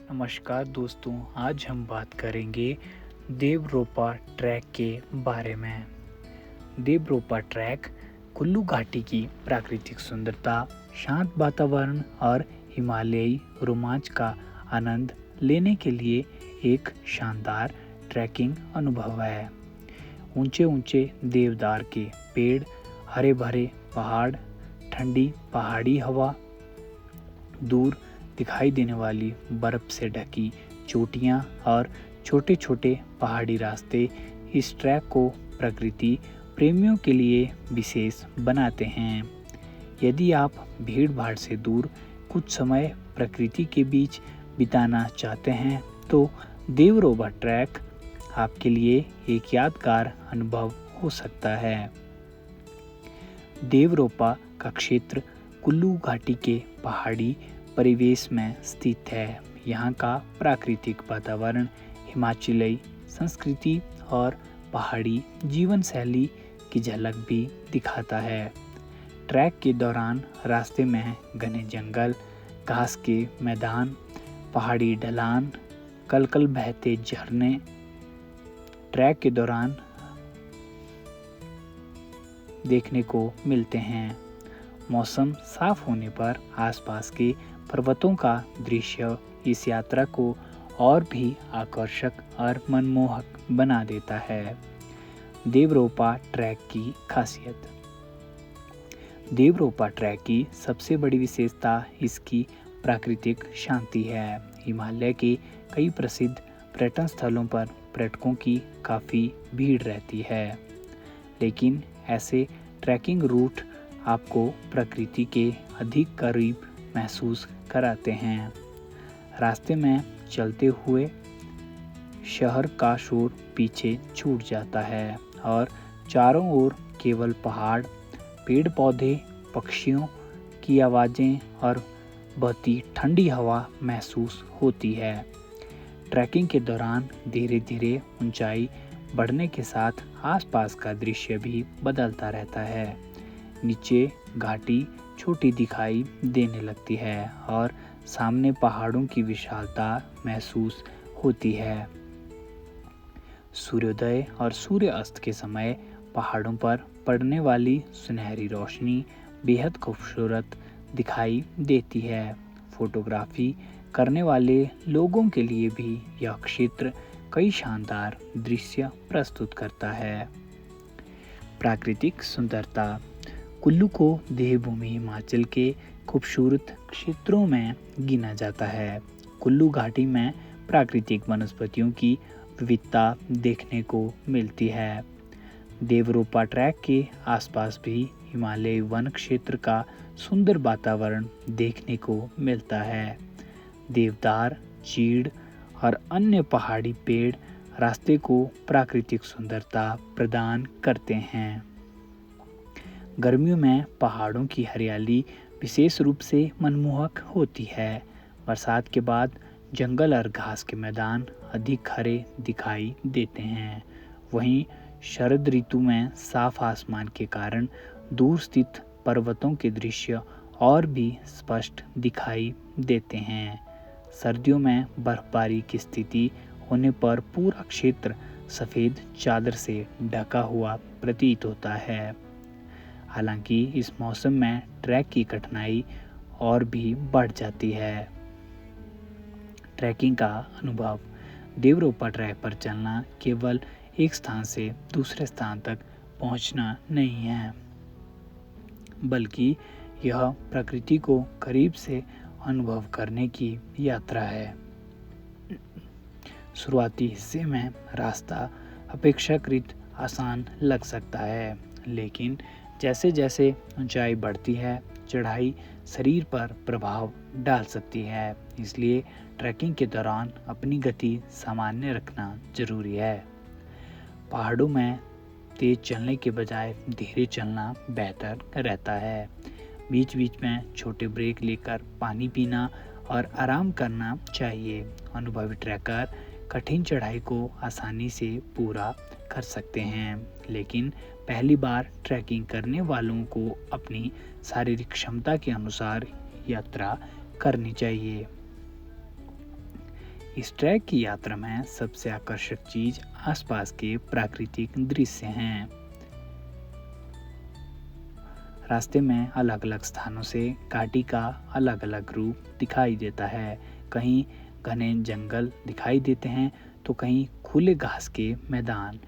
नमस्कार दोस्तों, आज हम बात करेंगे देवरोपा ट्रैक के बारे में। देवरोपा ट्रैक कुल्लू घाटी की प्राकृतिक सुंदरता, शांत वातावरण और हिमालयी रोमांच का आनंद लेने के लिए एक शानदार ट्रैकिंग अनुभव है। ऊंचे ऊंचे देवदार के पेड़, हरे भरे पहाड़, ठंडी पहाड़ी हवा, दूर दिखाई देने वाली बर्फ से ढकी चोटियां और छोटे छोटे पहाड़ी रास्ते इस ट्रैक को प्रकृति प्रेमियों के लिए विशेष बनाते हैं। यदि आप भीड़ भाड़ से दूर कुछ समय प्रकृति के बीच बिताना चाहते हैं तो देवरोबा ट्रैक आपके लिए एक यादगार अनुभव हो सकता है। देवरोपा का क्षेत्र कुल्लू घाटी के पहाड़ी परिवेश में स्थित है। यहाँ का प्राकृतिक वातावरण हिमाचली संस्कृति और पहाड़ी जीवन शैली की झलक भी दिखाता है। ट्रैक के दौरान रास्ते में घने जंगल, घास के मैदान, पहाड़ी ढलान, कलकल बहते झरने ट्रैक के दौरान देखने को मिलते हैं। मौसम साफ होने पर आसपास के पर्वतों का दृश्य इस यात्रा को और भी आकर्षक और मनमोहक बना देता है। देवरोपा ट्रैक की खासियत। देवरोपा ट्रैक की सबसे बड़ी विशेषता इसकी प्राकृतिक शांति है। हिमालय के कई प्रसिद्ध पर्यटन स्थलों पर पर्यटकों की काफ़ी भीड़ रहती है, लेकिन ऐसे ट्रैकिंग रूट आपको प्रकृति के अधिक करीब महसूस कराते हैं। रास्ते में चलते हुए शहर का शोर पीछे छूट जाता है और चारों ओर केवल पहाड़, पेड़ पौधे, पक्षियों की आवाज़ें और बहती ठंडी हवा महसूस होती है। ट्रैकिंग के दौरान धीरे धीरे ऊंचाई बढ़ने के साथ आसपास का दृश्य भी बदलता रहता है। नीचे घाटी छोटी दिखाई देने लगती है और सामने पहाड़ों की विशालता महसूस होती है। सूर्योदय और सूर्य अस्त के समय पहाड़ों पर पड़ने वाली सुनहरी रोशनी बेहद खूबसूरत दिखाई देती है। फोटोग्राफी करने वाले लोगों के लिए भी यह क्षेत्र कई शानदार दृश्य प्रस्तुत करता है। प्राकृतिक सुंदरता। कुल्लू को देवभूमि हिमाचल के खूबसूरत क्षेत्रों में गिना जाता है। कुल्लू घाटी में प्राकृतिक वनस्पतियों की विविधता देखने को मिलती है। देवरोपा ट्रैक के आसपास भी हिमालयी वन क्षेत्र का सुंदर वातावरण देखने को मिलता है। देवदार, चीड़ और अन्य पहाड़ी पेड़ रास्ते को प्राकृतिक सुंदरता प्रदान करते हैं। गर्मियों में पहाड़ों की हरियाली विशेष रूप से मनमोहक होती है। बरसात के बाद जंगल और घास के मैदान अधिक हरे दिखाई देते हैं। वहीं शरद ऋतु में साफ आसमान के कारण दूर स्थित पर्वतों के दृश्य और भी स्पष्ट दिखाई देते हैं। सर्दियों में बर्फबारी की स्थिति होने पर पूरा क्षेत्र सफ़ेद चादर से ढका हुआ प्रतीत होता है। हालांकि इस मौसम में ट्रैक की कठिनाई और भी बढ़ जाती है। ट्रैकिंग का अनुभव। देवरोपा ट्रैक पर चलना केवल एक स्थान से दूसरे स्थान तक पहुंचना नहीं है, बल्कि यह प्रकृति को करीब से अनुभव करने की यात्रा है। शुरुआती हिस्से में रास्ता अपेक्षाकृत आसान लग सकता है, लेकिन जैसे जैसे ऊंचाई बढ़ती है, चढ़ाई शरीर पर प्रभाव डाल सकती है। इसलिए ट्रैकिंग के दौरान अपनी गति सामान्य रखना जरूरी है। पहाड़ों में तेज चलने के बजाय धीरे चलना बेहतर रहता है। बीच बीच में छोटे ब्रेक लेकर पानी पीना और आराम करना चाहिए। अनुभवी ट्रैकर कठिन चढ़ाई को आसानी से पूरा कर सकते हैं, लेकिन पहली बार ट्रैकिंग करने वालों को अपनी शारीरिक क्षमता के अनुसार यात्रा करनी चाहिए। इस ट्रैक की यात्रा में सबसे आकर्षक चीज आसपास के प्राकृतिक दृश्य हैं। रास्ते में अलग अलग स्थानों से घाटी का अलग अलग रूप दिखाई देता है। कहीं घने जंगल दिखाई देते हैं तो कहीं खुले घास के मैदान।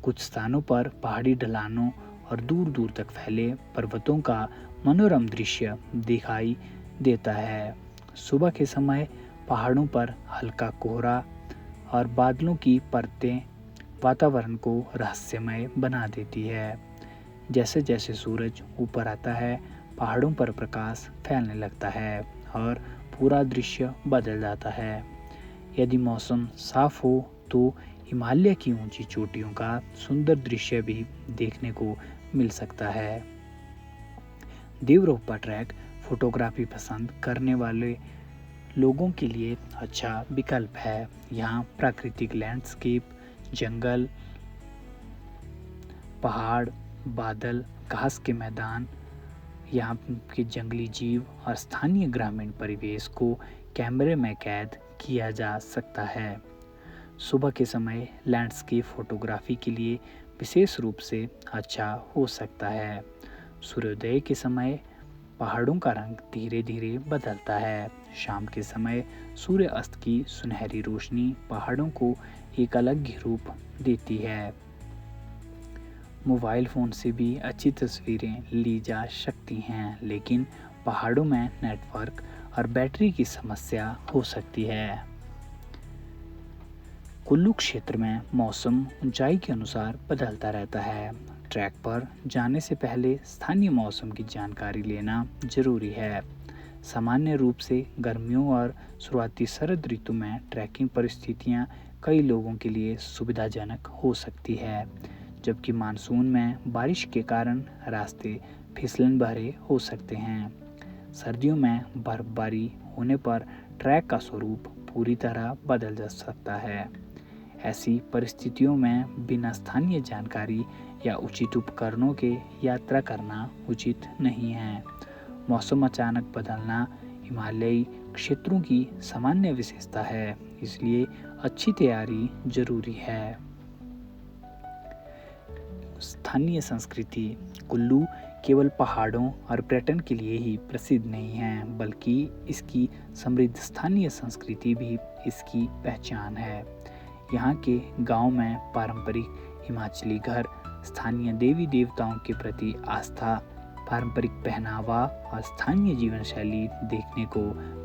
कुछ स्थानों पर पहाड़ी ढलानों और दूर दूर तक फैले पर्वतों का मनोरम दृश्य दिखाई देता है। सुबह के समय पहाड़ों पर हल्का कोहरा और बादलों की परतें वातावरण को रहस्यमय बना देती है। जैसे जैसे सूरज ऊपर आता है, पहाड़ों पर प्रकाश फैलने लगता है और पूरा दृश्य बदल जाता है। यदि मौसम साफ हो तो हिमालय की ऊंची चोटियों का सुंदर दृश्य भी देखने को मिल सकता है। देवरोपा ट्रैक फोटोग्राफी पसंद करने वाले लोगों के लिए अच्छा विकल्प है। यहाँ प्राकृतिक लैंडस्केप, जंगल, पहाड़, बादल, घास के मैदान, यहाँ के जंगली जीव और स्थानीय ग्रामीण परिवेश को कैमरे में कैद किया जा सकता है। सुबह के समय लैंडस्केप फोटोग्राफी के लिए विशेष रूप से अच्छा हो सकता है। सूर्योदय के समय पहाड़ों का रंग धीरे धीरे बदलता है। शाम के समय सूर्य अस्त की सुनहरी रोशनी पहाड़ों को एक अलग ही रूप देती है। मोबाइल फ़ोन से भी अच्छी तस्वीरें ली जा सकती हैं, लेकिन पहाड़ों में नेटवर्क और बैटरी की समस्या हो सकती है। कुल्लू क्षेत्र में मौसम ऊंचाई के अनुसार बदलता रहता है। ट्रैक पर जाने से पहले स्थानीय मौसम की जानकारी लेना जरूरी है। सामान्य रूप से गर्मियों और शुरुआती शरद ऋतु में ट्रैकिंग परिस्थितियां कई लोगों के लिए सुविधाजनक हो सकती है, जबकि मानसून में बारिश के कारण रास्ते फिसलन भरे हो सकते हैं। सर्दियों में बर्फबारी होने पर ट्रैक का स्वरूप पूरी तरह बदल जा सकता है। ऐसी परिस्थितियों में बिना स्थानीय जानकारी या उचित उपकरणों के यात्रा करना उचित नहीं है। मौसम अचानक बदलना हिमालयी क्षेत्रों की सामान्य विशेषता है, इसलिए अच्छी तैयारी जरूरी है। स्थानीय संस्कृति कुल्लू केवल पहाड़ों और पर्यटन के लिए ही प्रसिद्ध नहीं है, बल्कि इसकी समृद्ध स्थानीय संस्कृति भी इसकी पहचान है। यहाँ के गांव में पारंपरिक हिमाचली घर, स्थानीय देवी देवताओं के प्रति आस्था, पारंपरिक पहनावा और स्थानीय जीवन शैली देखने को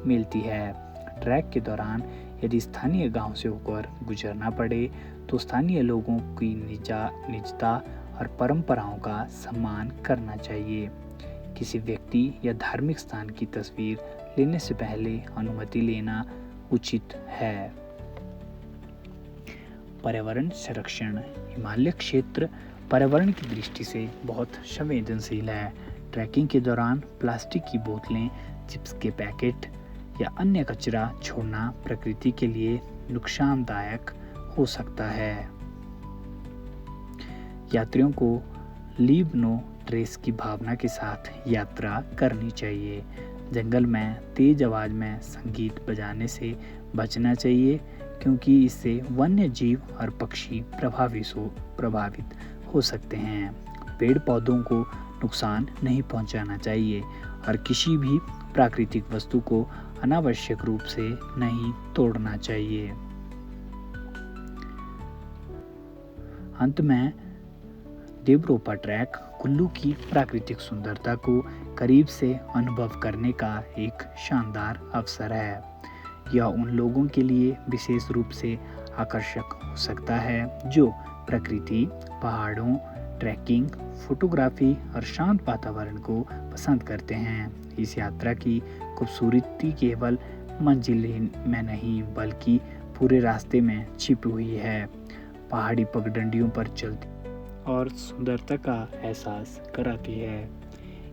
मिलती है। ट्रैक के दौरान यदि स्थानीय गांव से होकर गुजरना पड़े तो स्थानीय लोगों की निजता और परंपराओं का सम्मान करना चाहिए। किसी व्यक्ति या धार्मिक स्थान की तस्वीर लेने से पहले अनुमति लेना उचित है। पर्यावरण संरक्षण हिमालय क्षेत्र पर्यावरण की दृष्टि से बहुत संवेदनशील है। ट्रैकिंग के दौरान प्लास्टिक की बोतलें, चिप्स के पैकेट या अन्य कचरा छोड़ना प्रकृति के लिए नुकसानदायक हो सकता है। यात्रियों को लीव नो ट्रेस की भावना के साथ यात्रा करनी चाहिए। जंगल में तेज आवाज में संगीत बजाने से बचना चाहिए, क्योंकि इससे वन्य जीव और पक्षी प्रभावित हो सकते हैं। पेड़ पौधों को नुकसान नहीं पहुंचाना चाहिए और किसी भी प्राकृतिक वस्तु को अनावश्यक रूप से नहीं तोड़ना चाहिए। अंत में देवरोपा ट्रैक कुल्लू की प्राकृतिक सुंदरता को करीब से अनुभव करने का एक शानदार अवसर है। यह उन लोगों के लिए विशेष रूप से आकर्षक हो सकता है जो प्रकृति, पहाड़ों, ट्रैकिंग, फोटोग्राफी और शांत वातावरण को पसंद करते हैं। इस यात्रा की खूबसूरती केवल मंजिल में नहीं बल्कि पूरे रास्ते में छिपी हुई है। पहाड़ी पगडंडियों पर चलती और सुंदरता का एहसास कराती है।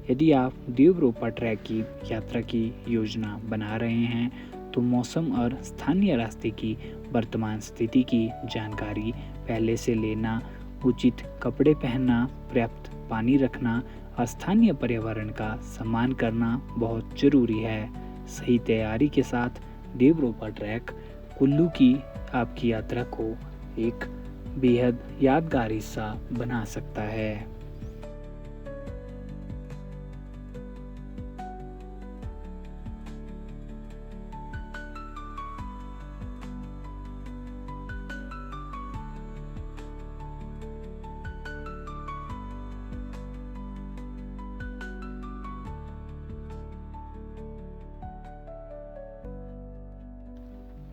यदि आप देवरोपा ट्रैक की यात्रा की योजना बना रहे हैं तो मौसम और स्थानीय रास्ते की वर्तमान स्थिति की जानकारी पहले से लेना, उचित कपड़े पहनना, पर्याप्त पानी रखना और स्थानीय पर्यावरण का सम्मान करना बहुत जरूरी है। सही तैयारी के साथ देवरोपा ट्रैक कुल्लू की आपकी यात्रा को एक बेहद यादगार हिस्सा बना सकता है।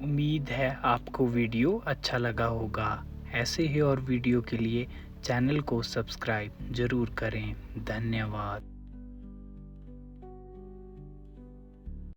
उम्मीद है आपको वीडियो अच्छा लगा होगा। ऐसे ही और वीडियो के लिए चैनल को सब्सक्राइब ज़रूर करें। धन्यवाद।